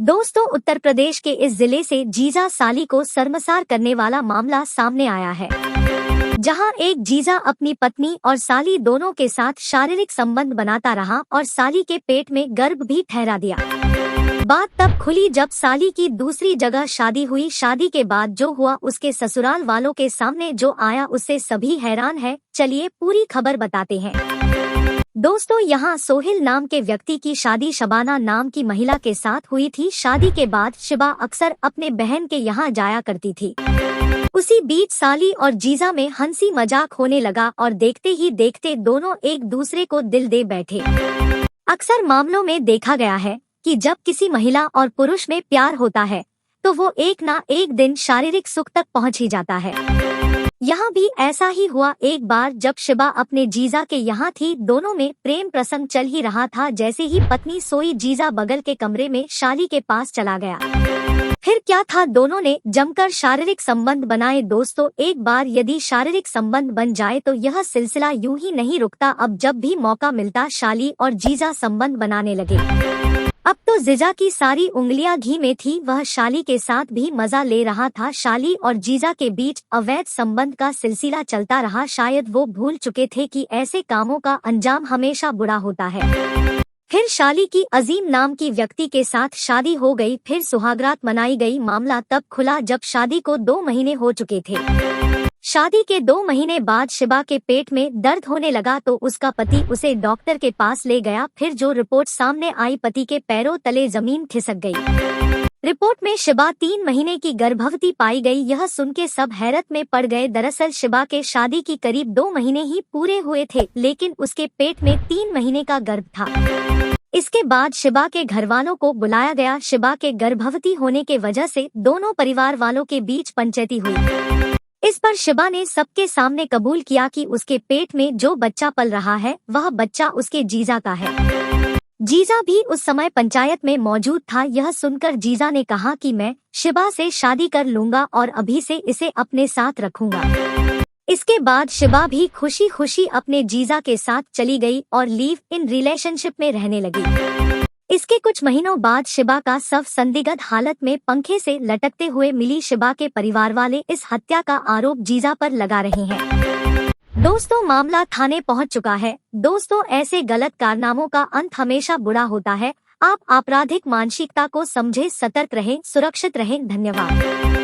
दोस्तों, उत्तर प्रदेश के इस जिले से जीजा साली को शर्मसार करने वाला मामला सामने आया है, जहां एक जीजा अपनी पत्नी और साली दोनों के साथ शारीरिक संबंध बनाता रहा और साली के पेट में गर्भ भी ठहरा दिया। बात तब खुली जब साली की दूसरी जगह शादी हुई। शादी के बाद जो हुआ उसके ससुराल वालों के सामने जो आया उससे सभी हैरान है। चलिए पूरी खबर बताते हैं। दोस्तों, यहाँ सोहिल नाम के व्यक्ति की शादी शबाना नाम की महिला के साथ हुई थी। शादी के बाद शिबा अक्सर अपने बहन के यहाँ जाया करती थी। उसी बीच साली और जीजा में हंसी मजाक होने लगा और देखते ही देखते दोनों एक दूसरे को दिल दे बैठे। अक्सर मामलों में देखा गया है कि जब किसी महिला और पुरुष में प्यार होता है तो वो एक ना एक दिन शारीरिक सुख तक पहुँच ही जाता है। यहाँ भी ऐसा ही हुआ। एक बार जब शिबा अपने जीजा के यहाँ थी, दोनों में प्रेम प्रसंग चल ही रहा था। जैसे ही पत्नी सोई, जीजा बगल के कमरे में शाली के पास चला गया। फिर क्या था, दोनों ने जमकर शारीरिक संबंध बनाए। दोस्तों, एक बार यदि शारीरिक संबंध बन जाए तो यह सिलसिला यूं ही नहीं रुकता। अब जब भी मौका मिलता शाली और जीजा संबंध बनाने लगे। अब तो जीजा की सारी उंगलियां घी में थी, वह शाली के साथ भी मजा ले रहा था। शाली और जीजा के बीच अवैध संबंध का सिलसिला चलता रहा। शायद वो भूल चुके थे कि ऐसे कामों का अंजाम हमेशा बुरा होता है। फिर शाली की अजीम नाम की व्यक्ति के साथ शादी हो गई, फिर सुहागरात मनाई गई। मामला तब खुला जब शादी को 2 महीने हो चुके थे। शादी के 2 महीने बाद शिबा के पेट में दर्द होने लगा तो उसका पति उसे डॉक्टर के पास ले गया। फिर जो रिपोर्ट सामने आई, पति के पैरों तले जमीन खिसक गई। रिपोर्ट में शिबा 3 महीने की गर्भवती पाई गई। यह सुन के सब हैरत में पड़ गए। दरअसल शिबा के शादी की करीब 2 महीने ही पूरे हुए थे, लेकिन उसके पेट में 3 महीने का गर्भ था। इसके बाद शिबा के घर वालों को बुलाया गया। शिबा के गर्भवती होने के वजह से दोनों परिवार वालों के बीच पंचायती हुई। इस पर शिबा ने सबके सामने कबूल किया कि उसके पेट में जो बच्चा पल रहा है वह बच्चा उसके जीजा का है। जीजा भी उस समय पंचायत में मौजूद था। यह सुनकर जीजा ने कहा कि मैं शिबा से शादी कर लूंगा और अभी से इसे अपने साथ रखूंगा। इसके बाद शिबा भी खुशी खुशी अपने जीजा के साथ चली गई और लिव इन रिलेशनशिप में रहने लगी। इसके कुछ महीनों बाद शिबा का शव संदिग्ध हालत में पंखे से लटकते हुए मिली। शिबा के परिवार वाले इस हत्या का आरोप जीजा पर लगा रहे हैं। दोस्तों, मामला थाने पहुंच चुका है। दोस्तों, ऐसे गलत कारनामों का अंत हमेशा बुरा होता है। आप आपराधिक मानसिकता को समझे, सतर्क रहें, सुरक्षित रहें। धन्यवाद।